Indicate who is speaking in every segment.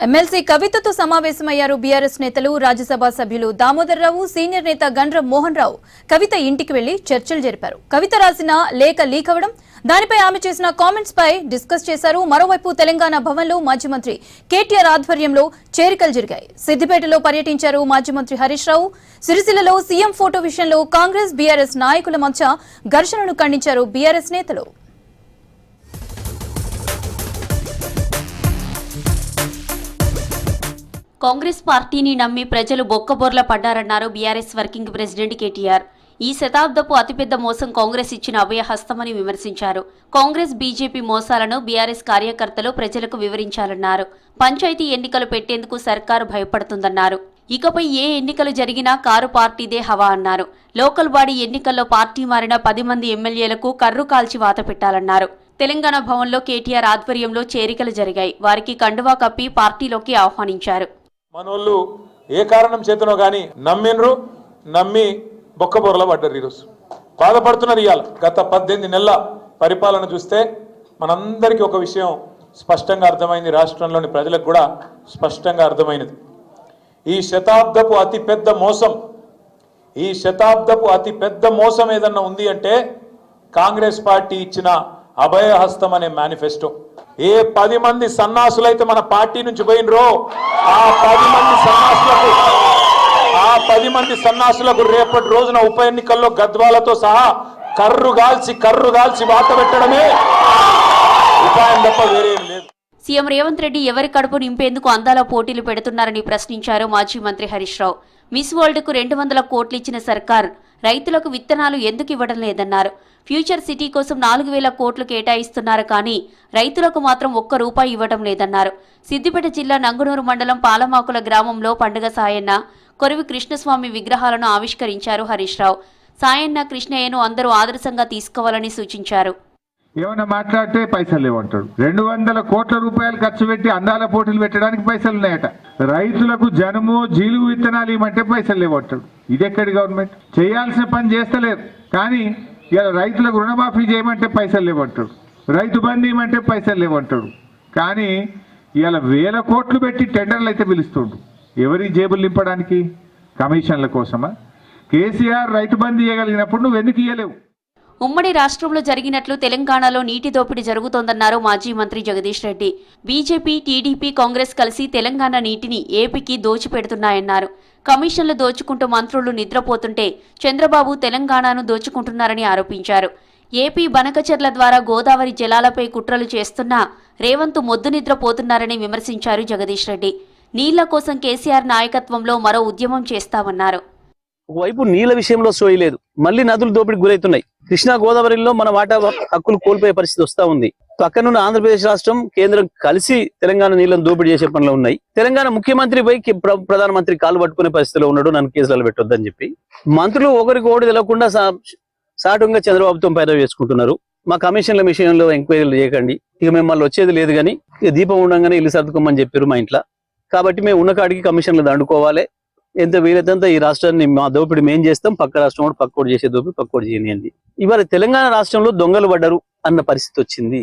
Speaker 1: MLC కవితతో సమావేశమయ్యారు BRS నేతలు. రాజ్యసభ సభ్యులు దామోదరరావు, సీనియర్ నేత గండ్ర మోహన్ రావు కవిత ఇంటికి వెళ్లి చర్చలు జరిపారు. కవిత రాసిన లేఖ లీక్ అవడం, దానిపై ఆమె చేసిన కామెంట్స్ పై డిస్కస్ చేశారు. మరోవైపు తెలంగాణ భవన్లో మాజీ మంత్రి కేటీఆర్ ఆధ్వర్యంలో చేరికలు జరిగాయి. సిద్దిపేటలో పర్యటించారు మాజీ మంత్రి హరీష్ రావు. సిరిసిల్లలో సీఎం ఫోటో విషయంలో కాంగ్రెస్ బీఆర్ఎస్ నాయకుల మధ్య ఘర్షణను ఖండించారు బీఆర్ఎస్ నేతలు.
Speaker 2: కాంగ్రెస్ పార్టీని నమ్మి ప్రజలు బొక్కబోర్ల పడ్డారన్నారు బీఆర్ఎస్ వర్కింగ్ ప్రెసిడెంట్ కేటీఆర్. ఈ శతాబ్దపు అతిపెద్ద మోసం కాంగ్రెస్ ఇచ్చిన అభయహస్తమని విమర్శించారు. కాంగ్రెస్ బీజేపీ మోసాలను బీఆర్ఎస్ కార్యకర్తలు ప్రజలకు వివరించాలన్నారు. పంచాయతీ ఎన్నికలు పెట్టేందుకు సర్కారు భయపడుతుందన్నారు. ఇకపై ఏ ఎన్నికలు జరిగినా కారు పార్టీదే హవా అన్నారు. లోకల్ బాడీ ఎన్నికల్లో పార్టీ మారిన 10 మంది ఎమ్మెల్యేలకు కర్రు కాల్చి వాత పెట్టాలన్నారు. తెలంగాణ భవన్లో కేటీఆర్ ఆధ్వర్యంలో చేరికలు జరిగాయి. వారికి కండువా కప్పి పార్టీలోకి ఆహ్వానించారు.
Speaker 3: మనోళ్ళు ఏ కారణం చేతనో గాని నమ్మి బొక్కబొరల పడ్డారు. ఈరోజు బాధపడుతున్నారు. ఇవాళ గత 18 నెలల పరిపాలన చూస్తే మనందరికీ ఒక విషయం స్పష్టంగా అర్థమైంది, రాష్ట్రంలోని ప్రజలకు కూడా స్పష్టంగా అర్థమైనది. ఈ శతాబ్దపు అతిపెద్ద మోసం ఏదన్నా ఉంది అంటే కాంగ్రెస్ పార్టీ ఇచ్చిన అభయహస్తం అనే మేనిఫెస్టో. ఏ 10 మంది సన్నాసులైతే మన పార్టీ నుంచి పోయినరో ఆ 10 మంది సన్నాసులకు రేపటి రోజున ఉప ఎన్నికల్లో గద్వాలతో సహా కర్రు గాల్చి వాత పెట్టడమే ఉపాయం తప్ప వేరేం లేదు.
Speaker 2: సీఎం రేవంత్ రెడ్డి ఎవరి కడుపు నింపేందుకు అందాల పోటీలు పెడుతున్నారని ప్రశ్నించారు మాజీ మంత్రి హరీష్ రావు. మిస్ వరల్డ్కు 200 కోట్లు ఇచ్చిన సర్కార్ రైతులకు విత్తనాలు ఎందుకు ఇవ్వడం లేదన్నారు. ఫ్యూచర్ సిటీ కోసం 4000 కోట్లు కేటాయిస్తున్నారు, కానీ రైతులకు మాత్రం ₹1 ఇవ్వడం లేదన్నారు. సిద్దిపేట జిల్లా నంగునూరు మండలం పాలమాకుల గ్రామంలో పండుగ సాయన్న, కొరివి కృష్ణస్వామి విగ్రహాలను ఆవిష్కరించారు హరీష్ రావు. సాయన్న, కృష్ణయ్యను అందరూ ఆదర్శంగా తీసుకోవాలని సూచించారు.
Speaker 4: ఏమన్నా మాట్లాడితే పైసలు లేవంటాడు. 200 కోట్ల రూపాయలు ఖర్చు పెట్టి అందాల పోటీలు పెట్టడానికి పైసలు ఉన్నాయట. రైతులకు జనము జీలుగు విత్తనాలు ఇవ్వమంటే పైసలు లేవంటాడు. ఇదెక్కడి గవర్నమెంట్? చేయాల్సిన పని చేస్తలేరు. కానీ ఇలా రైతులకు రుణమాఫీ చేయమంటే పైసలు లేవంటాడు. రైతు బంధు ఇవ్వమంటే పైసలు లేవంటాడు. కానీ ఇలా 1000 కోట్లు పెట్టి టెండర్లు అయితే పిలుస్తుండు. ఎవరి జేబులు నింపడానికి? కమిషన్ల కోసమా? కేసీఆర్ రైతు బంధు ఇవ్వగలిగినప్పుడు నువ్వు ఎందుకు ఇవ్వలేవు?
Speaker 2: ఉమ్మడి రాష్ట్రంలో జరిగినట్లు తెలంగాణలో నీటి దోపిడీ జరుగుతోందన్నారు మాజీ మంత్రి జగదీష్ రెడ్డి. బీజేపీ, టీడీపీ, కాంగ్రెస్ కలిసి తెలంగాణ నీటిని ఏపీకి దోచిపెడుతున్నాయన్నారు. కమిషన్లు దోచుకుంటూ మంత్రులు నిద్రపోతుంటే చంద్రబాబు తెలంగాణను దోచుకుంటున్నారని ఆరోపించారు. ఏపీ బనకచెర్ల ద్వారా గోదావరి జలాలపై కుట్రలు చేస్తున్నా రేవంత్ మొద్దు నిద్రపోతున్నారని విమర్శించారు జగదీష్ రెడ్డి. నీళ్ల కోసం కేసీఆర్ నాయకత్వంలో మరో ఉద్యమం చేస్తామన్నారు.
Speaker 5: ఒకవైపు నీళ్ల విషయంలో సోయి లేదు, మళ్లీ నదులు దోపిడికి గురవుతున్నాయి. కృష్ణా గోదావరిలో మన వాటా హక్కులు కోల్పోయే పరిస్థితి వస్తా ఉంది. పక్కనున్న ఆంధ్రప్రదేశ్ రాష్ట్రం, కేంద్రం కలిసి తెలంగాణ నీళ్లను దోపిడీ చేసే పనిలో ఉన్నాయి. తెలంగాణ ముఖ్యమంత్రిపై ప్రధానమంత్రి కాలు పట్టుకునే పరిస్థితిలో ఉన్నాడు. నన్ను కేసులు పెట్టొద్దని చెప్పి మంత్రులు ఒకరికి ఓడి తెలవకుండా సాటుగా చంద్రబాబుతో పైరవి చేసుకుంటున్నారు. మా కమిషన్ల విషయంలో ఎంక్వైరీలు చేయకండి, ఇక మిమ్మల్ని వచ్చేది లేదు, కానీ ఇక దీపం ఉండగానే ఇల్లు సర్దుకోమని చెప్పారు మా ఇంట్లో. కాబట్టి మేము ఉన్న కాడికి కమిషన్లు దండుకోవాలి. ఎంత వీలైతే ఈ రాష్ట్రాన్ని మా దోపిడి మేం చేస్తాం, పక్క రాష్ట్రం కూడా పక్కోడు చేసే దోపిడి పక్కోడు చేయనియండి. ఇవాళ తెలంగాణ రాష్ట్రంలో దొంగలు పడ్డారు అన్న పరిస్థితి వచ్చింది.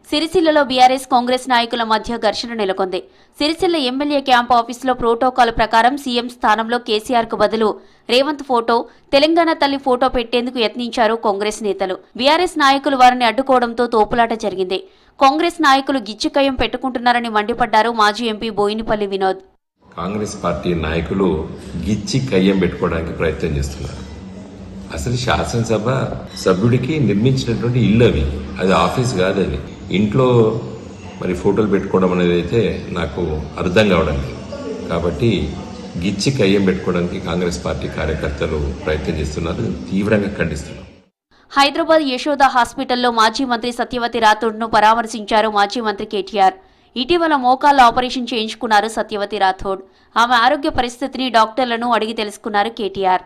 Speaker 2: సిరిసిల్లలో బీఆర్ఎస్ కాంగ్రెస్ నాయకుల మధ్య ఘర్షణ నెలకొంది. సిరిసిల్ల ఎమ్మెల్యే క్యాంప్ ఆఫీసులో ప్రోటోకాల్ ప్రకారం సీఎం స్థానంలో కేసీఆర్ కు బదులు రేవంత్ ఫోటో, తెలంగాణ తల్లి ఫోటో పెట్టేందుకు యత్నించారు కాంగ్రెస్ నేతలు. బీఆర్ఎస్ నాయకులు వారిని అడ్డుకోవడంతో తోపులాట జరిగింది. కాంగ్రెస్ నాయకులు గిచ్చికయ్యం పెట్టుకుంటున్నారని మండిపడ్డారు మాజీ ఎంపీ బోయినపల్లి వినోద్.
Speaker 6: కాంగ్రెస్ పార్టీ నాయకులు గిచ్చి కయ్యం పెట్టుకోవడానికి ప్రయత్నం చేస్తున్నారు. అసలు శాసనసభ సభ్యుడికి నిర్మించినటువంటి ఇల్లు అది ఆఫీస్ కాదు. అది ఇంట్లో మరి ఫోటోలు పెట్టుకోవడం అనేది అయితే నాకు అర్థం కావడం లేదు. కాబట్టి గిచ్చి కయ్యం పెట్టుకోవడానికి కాంగ్రెస్ పార్టీ కార్యకర్తలు ప్రయత్నం చేస్తున్నారు, తీవ్రంగా ఖండిస్తున్నారు.
Speaker 2: హైదరాబాద్ యశోద హాస్పిటల్లో మాజీ మంత్రి సత్యవతి రాథోడ్ను పరామర్శించారు మాజీ మంత్రి కేటీఆర్. ఇటీవల మోకాళ్ల ఆపరేషన్ చేయించుకున్నారు సత్యవతి రాథోడ్. ఆమె ఆరోగ్య పరిస్థితిని డాక్టర్లను అడిగి తెలుసుకున్నారు కేటీఆర్.